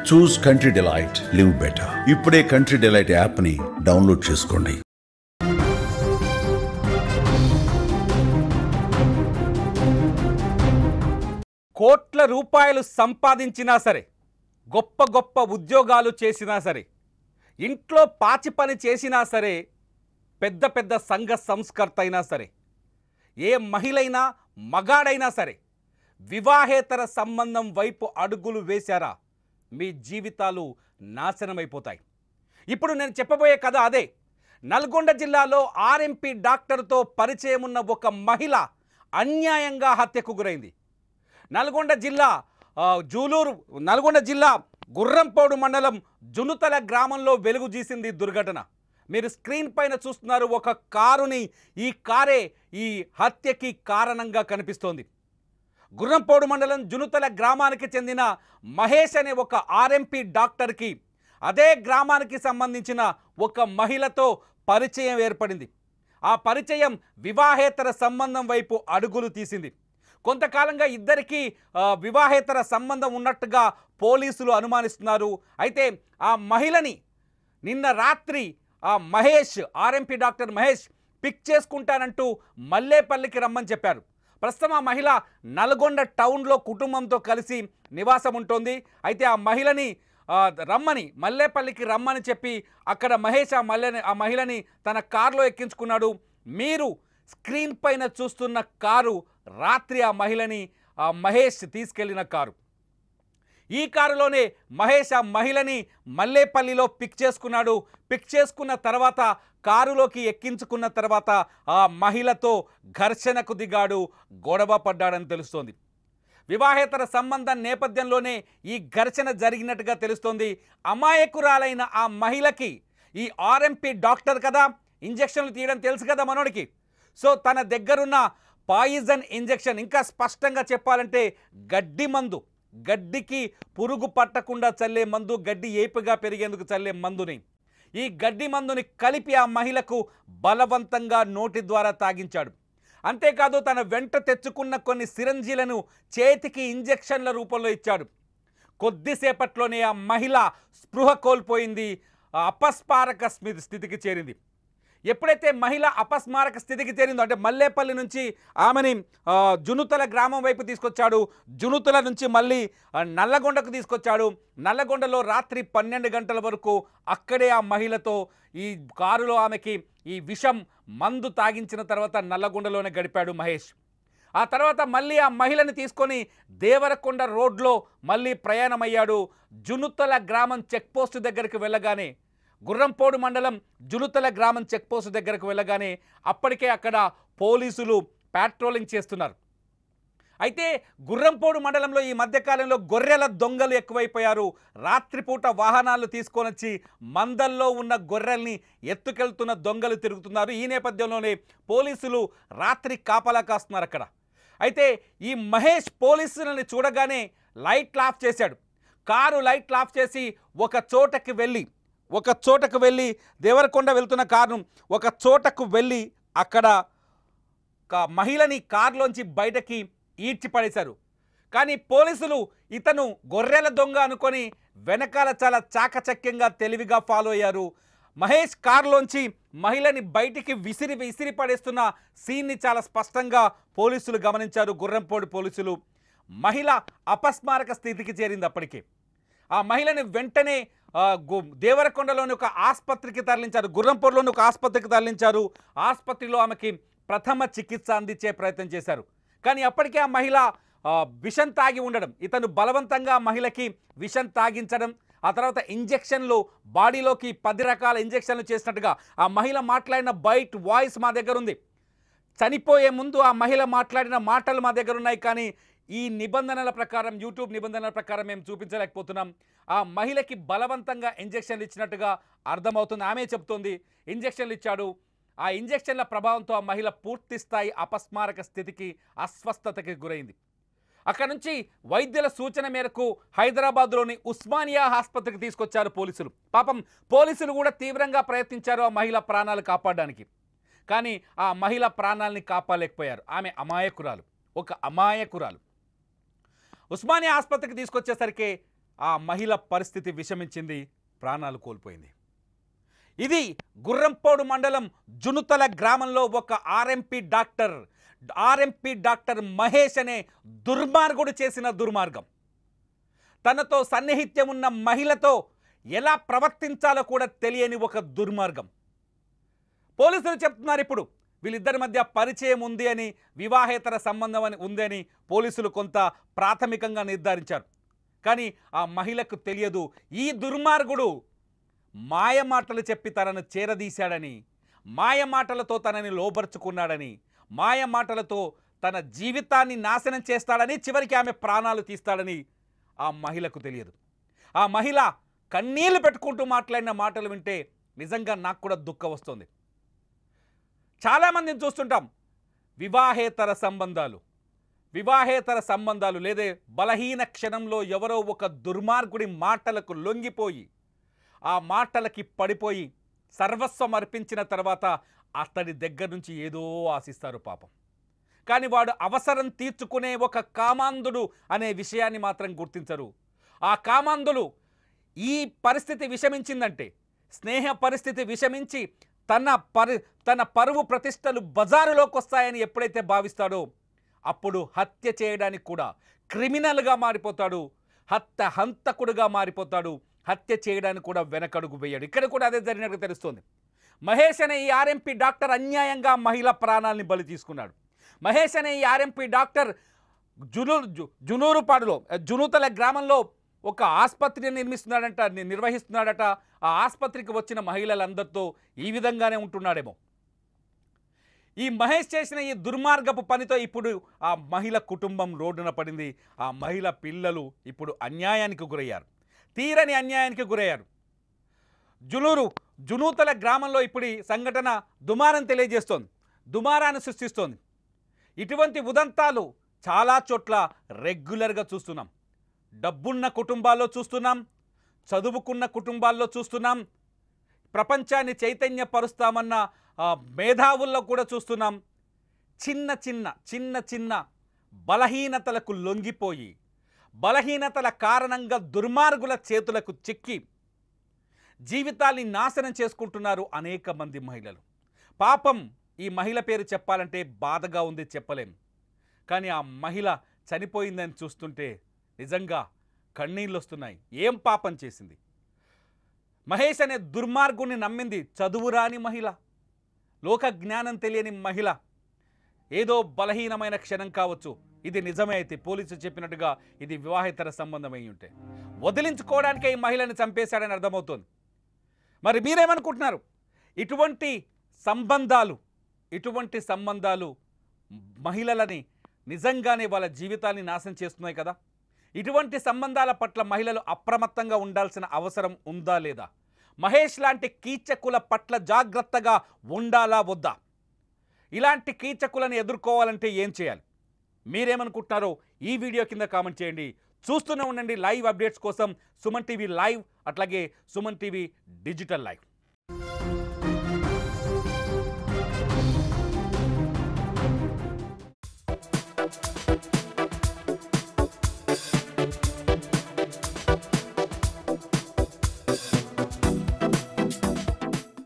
చూస్ country delight, live better. ఇప్పుడే country delight యాప్ని download చేసుకోండి. కోట్ల రూపాయలు సంపాదించినా సరే, గొప్ప గొప్ప ఉద్యోగాలు చేసినా సరే, ఇంట్లో పాచి పని చేసినా సరే, పెద్ద పెద్ద సంఘ సంస్కర్త అయినా సరే, ఏ మహిళైనా మగాడైనా సరే, వివాహేతర సంబంధం వైపు అడుగులు వేశారా మీ జీవితాలు నాశనమైపోతాయి. ఇప్పుడు నేను చెప్పబోయే కథ అదే. నల్గొండ జిల్లాలో ఆర్ఎంపీ డాక్టర్తో పరిచయం ఉన్న ఒక మహిళ అన్యాయంగా హత్యకు గురైంది. నల్గొండ జిల్లా గుర్రంపోడు మండలం జునుతల గ్రామంలో వెలుగు చూసింది దుర్ఘటన. మీరు స్క్రీన్ పైన చూస్తున్నారు ఒక కారుని. ఈ కారే ఈ హత్యకి కారణంగా కనిపిస్తోంది. గుర్రంపోడు మండలం జునుతల గ్రామానికి చెందిన మహేష్ అనే ఒక ఆర్ఎంపీ డాక్టర్కి అదే గ్రామానికి సంబంధించిన ఒక మహిళతో పరిచయం ఏర్పడింది. ఆ పరిచయం వివాహేతర సంబంధం వైపు అడుగులు తీసింది. కొంతకాలంగా ఇద్దరికీ వివాహేతర సంబంధం ఉన్నట్టుగా పోలీసులు అనుమానిస్తున్నారు. అయితే ఆ మహిళని నిన్న రాత్రి ఆ Mahesh, RMP doctor Mahesh pick చేసుకుంటానంటూ మల్లేపల్లికి రమ్మని చెప్పారు. ప్రస్తుతం ఆ మహిళ నల్గొండ టౌన్లో కుటుంబంతో కలిసి నివాసం ఉంటుంది. అయితే ఆ మహిళని మల్లేపల్లికి రమ్మని చెప్పి అక్కడ మహేష్ ఆ మహిళని తన కారులో ఎక్కించుకున్నాడు. మీరు స్క్రీన్ పైన చూస్తున్న కారు రాత్రి ఆ మహేష్ తీసుకెళ్లిన కారు. ఈ కారులోనే మహేష్ ఆ మహిళని మల్లేపల్లిలో పిక్ చేసుకున్నాడు. పిక్ చేసుకున్న తర్వాత కారులోకి ఎక్కించుకున్న తర్వాత ఆ మహిళతో ఘర్షణకు దిగాడు, గొడవ పడ్డాడని తెలుస్తోంది. వివాహేతర సంబంధం నేపథ్యంలోనే ఈ ఘర్షణ జరిగినట్టుగా తెలుస్తోంది. అమాయకురాలైన ఆ మహిళకి ఈ ఆర్ఎంపీ డాక్టర్ కదా, ఇంజెక్షన్లు తీయడం తెలుసు కదా మనోడికి. సో తన దగ్గరున్న పాయిజన్ ఇంజెక్షన్, ఇంకా స్పష్టంగా చెప్పాలంటే గడ్డి మందు, గడ్డికి పురుగు పట్టకుండా చల్లే మందు, గడ్డి ఏపుగా పెరిగేందుకు చల్లే మందుని, ఈ గడ్డి మందుని కలిపి ఆ మహిళకు బలవంతంగా నోటి ద్వారా తాగించాడు. అంతేకాదు తన వెంట తెచ్చుకున్న కొన్ని సిరంజీలను చేతికి ఇంజెక్షన్ల రూపంలో ఇచ్చాడు. కొద్దిసేపట్లోనే ఆ మహిళ స్పృహ కోల్పోయింది, అపస్మారక స్థితికి చేరింది. ఎప్పుడైతే మహిళ అపస్మారక స్థితికి చేరిందో, అంటే మల్లేపల్లి నుంచి ఆమెని జునుతల గ్రామం వైపు తీసుకొచ్చాడు, జునుతల నుంచి మళ్ళీ నల్లగొండకు తీసుకొచ్చాడు. నల్లగొండలో రాత్రి 12 గంటల వరకు అక్కడే ఆ మహిళతో ఈ కారులో ఆమెకి ఈ విషం మందు తాగించిన తర్వాత నల్లగొండలోనే గడిపాడు మహేష్. ఆ తర్వాత మళ్ళీ ఆ మహిళని తీసుకొని దేవరకొండ రోడ్లో మళ్ళీ ప్రయాణమయ్యాడు. జునుతల గ్రామం చెక్పోస్ట్ దగ్గరికి వెళ్ళగానే, గుర్రంపోడు మండలం జునుతల గ్రామం చెక్పోస్ట్ దగ్గరకు వెళ్ళగానే అప్పటికే అక్కడ పోలీసులు పాట్రోలింగ్ చేస్తున్నారు. అయితే గుర్రంపోడు మండలంలో ఈ మధ్యకాలంలో గొర్రెల దొంగలు ఎక్కువైపోయారు. రాత్రిపూట వాహనాలు తీసుకొని వచ్చి మందల్లో ఉన్న గొర్రెల్ని ఎత్తుకెళ్తున్న దొంగలు తిరుగుతున్నారు. ఈ నేపథ్యంలోనే పోలీసులు రాత్రి కాపలా కాస్తున్నారు అక్కడ. అయితే ఈ మహేష్ పోలీసులని చూడగానే లైట్లు ఆఫ్ చేశాడు. కారు లైట్లు ఆఫ్ చేసి ఒక చోటకు వెళ్ళి దేవరకొండ వెళ్తున్న కారును ఒక చోటకు వెళ్ళి అక్కడ మహిళని కారులోంచి బయటకి ఈడ్చి పడేశారు. కానీ పోలీసులు ఇతను గొర్రెల దొంగ అనుకొని వెనకాల చాలా చాకచక్యంగా తెలివిగా ఫాలో అయ్యారు. మహేష్ కారులోంచి మహిళని బయటికి విసిరి పడేస్తున్న సీన్ని చాలా స్పష్టంగా పోలీసులు గమనించారు. గుర్రంపోడు పోలీసులు. మహిళ అపస్మారక స్థితికి చేరింది. అప్పటికే ఆ మహిళని వెంటనే దేవరకొండలోని ఒక ఆసుపత్రికి తరలించారు, గుర్రంపోడులోని ఒక ఆసుపత్రికి తరలించారు. ఆసుపత్రిలో ఆమెకి ప్రథమ చికిత్స అందించే ప్రయత్నం చేశారు. కానీ అప్పటికే ఆ మహిళ విషం తాగి ఉండడం, ఇతను బలవంతంగా మహిళకి విషం తాగించడం, ఆ తర్వాత ఇంజెక్షన్లు బాడీలోకి 10 రకాల ఇంజెక్షన్లు చేసినట్టుగా ఆ మహిళ మాట్లాడిన వాయిస్ మా దగ్గర ఉంది. చనిపోయే ముందు ఆ మహిళ మాట్లాడిన మాటలు మా దగ్గర ఉన్నాయి. కానీ ఈ నిబంధనల ప్రకారం, యూట్యూబ్ నిబంధనల ప్రకారం మేము చూపించలేకపోతున్నాం. ఆ మహిళకి బలవంతంగా ఇంజెక్షన్లు ఇచ్చినట్టుగా అర్థమవుతుంది. ఆమె చెప్తోంది ఇంజెక్షన్లు ఇచ్చాడు. ఆ ఇంజెక్షన్ల ప్రభావంతో ఆ మహిళ పూర్తి స్థాయి అపస్మారక స్థితికి, అస్వస్థతకి గురైంది. అక్కడ నుంచి వైద్యుల సూచన మేరకు హైదరాబాద్లోని ఉస్మానియా ఆసుపత్రికి తీసుకొచ్చారు పోలీసులు. పాపం పోలీసులు కూడా తీవ్రంగా ప్రయత్నించారు ఆ మహిళ ప్రాణాలు కాపాడడానికి. కానీ ఆ మహిళ ప్రాణాలని కాపాడలేకపోయారు. ఆమె అమాయకురాలు, ఒక అమాయకురాలు. ఉస్మానియా ఆసుపత్రికి తీసుకొచ్చేసరికి ఆ మహిళ పరిస్థితి విషమించింది, ప్రాణాలు కోల్పోయింది. ఇది గుర్రంపోడు మండలం జునుతల గ్రామంలో ఒక ఆర్ఎంపీ డాక్టర్ మహేష్ అనే దుర్మార్గుడు చేసిన దుర్మార్గం. తనతో సన్నిహిత్యం ఉన్న మహిళతో ఎలా ప్రవర్తించాలో కూడా తెలియని ఒక దుర్మార్గం. పోలీసులు చెప్తున్నారు ఇప్పుడు వీళ్ళిద్దరి మధ్య పరిచయం ఉంది అని, వివాహేతర సంబంధం అని ఉంది అని పోలీసులు కొంత ప్రాథమికంగా నిర్ధారించారు. కానీ ఆ మహిళకు తెలియదు ఈ దుర్మార్గుడు మాయమాటలు చెప్పి తనను చేరదీశాడని, మాయమాటలతో తనని లోబరుచుకున్నాడని, మాయమాటలతో తన జీవితాన్ని నాశనం చేస్తాడని, చివరికి ఆమె ప్రాణాలు తీస్తాడని ఆ మహిళకు తెలియదు. ఆ మహిళ కన్నీళ్లు పెట్టుకుంటూ మాట్లాడిన మాటలు వింటే నిజంగా నాకు కూడా దుఃఖం వస్తుంది. చాలామందిని చూస్తుంటాం, వివాహేతర సంబంధాలు లేదా బలహీన క్షణంలో ఎవరో ఒక దుర్మార్గుడి మాటలకు లొంగిపోయి, ఆ మాటలకి పడిపోయి సర్వస్వం అర్పించిన తర్వాత అతడి దగ్గర నుంచి ఏదో ఆశిస్తారు పాపం. కానీ వాడు అవసరం తీర్చుకునే ఒక కామాంధుడు అనే విషయాన్ని మాత్రం గుర్తించరు. ఆ కామాంధులు ఈ పరిస్థితి విషమించిందంటే, స్నేహ పరిస్థితి విషమించి తన పరువు ప్రతిష్టలు బజారులోకి వస్తాయని ఎప్పుడైతే భావిస్తాడో అప్పుడు హత్య చేయడానికి కూడా క్రిమినల్గా మారిపోతాడు, హంతకుడుగా మారిపోతాడు. హత్య చేయడానికి కూడా వెనకడుగు వేయడు. ఇక్కడ కూడా అదే జరిగినట్టు తెలుస్తోంది. మహేష్ అనే ఈ ఆర్ఎంపీ డాక్టర్ అన్యాయంగా మహిళ ప్రాణాలని బలి తీసుకున్నాడు. మహేష్ అనే ఈ ఆర్ఎంపీ డాక్టర్ జునూతల గ్రామంలో ఒక ఆసుపత్రిని నిర్వహిస్తున్నాడట. ఆ ఆసుపత్రికి వచ్చిన మహిళలందరితో ఈ విధంగానే ఉంటున్నాడేమో. ఈ మహేష్ చేసిన ఈ దుర్మార్గపు పనితో ఇప్పుడు ఆ మహిళ కుటుంబం రోడ్డున పడింది. ఆ మహిళ పిల్లలు ఇప్పుడు అన్యాయానికి గురయ్యారు, తీరని అన్యాయానికి గురయ్యారు. జునూతల గ్రామంలో ఇప్పుడు ఈ సంఘటన దుమారాన్ని సృష్టిస్తోంది. ఇటువంటి ఉదంతాలు చాలా చోట్ల రెగ్యులర్గా చూస్తున్నాం. డబ్బున్న కుటుంబాల్లో చూస్తున్నాం, చదువుకున్న కుటుంబాల్లో చూస్తున్నాం, ప్రపంచాన్ని చైతన్యపరుస్తామన్న మేధావుల్లో కూడా చూస్తున్నాం. చిన్న చిన్న బలహీనతలకు లొంగిపోయి, బలహీనతల కారణంగా దుర్మార్గుల చేతులకు చిక్కి జీవితాన్ని నాశనం చేసుకుంటున్నారు అనేక మంది మహిళలు. పాపం ఈ మహిళ పేరు చెప్పాలంటే బాధగా ఉంది, చెప్పలేం. కానీ ఆ మహిళ చనిపోయిందని చూస్తుంటే నిజంగా కన్నీళ్ళు వస్తున్నాయి. ఏం పాపం చేసింది? మహేష్ అనే దుర్మార్గుని నమ్మింది చదువురాని మహిళ, లోక జ్ఞానం తెలియని మహిళ. ఏదో బలహీనమైన క్షణం కావచ్చు, ఇది నిజమే అయితే పోలీసులు చెప్పినట్టుగా ఇది వివాహేతర సంబంధమై ఉంటే వదిలించుకోవడానికే ఈ మహిళని చంపేశాడని అర్థమవుతోంది. మరి మీరేమనుకుంటున్నారు? ఇటువంటి సంబంధాలు మహిళలని నిజంగానే వాళ్ళ జీవితాన్ని నాశనం చేస్తున్నాయి కదా. ఇటువంటి సంబంధాల పట్ల మహిళలు అప్రమత్తంగా ఉండాల్సిన అవసరం ఉందా లేదా? మహేష్ లాంటి కీచకుల పట్ల జాగ్రత్తగా ఉండాలా వద్దా? ఇలాంటి కీచకులను ఎదుర్కోవాలంటే ఏం చేయాలి? మీరేమనుకుంటున్నారో ఈ వీడియో కింద కామెంట్ చేయండి. చూస్తూనే ఉండండి లైవ్ అప్డేట్స్ కోసం సుమన్ టీవీ లైవ్, అట్లాగే సుమన్ టీవీ డిజిటల్ లైవ్.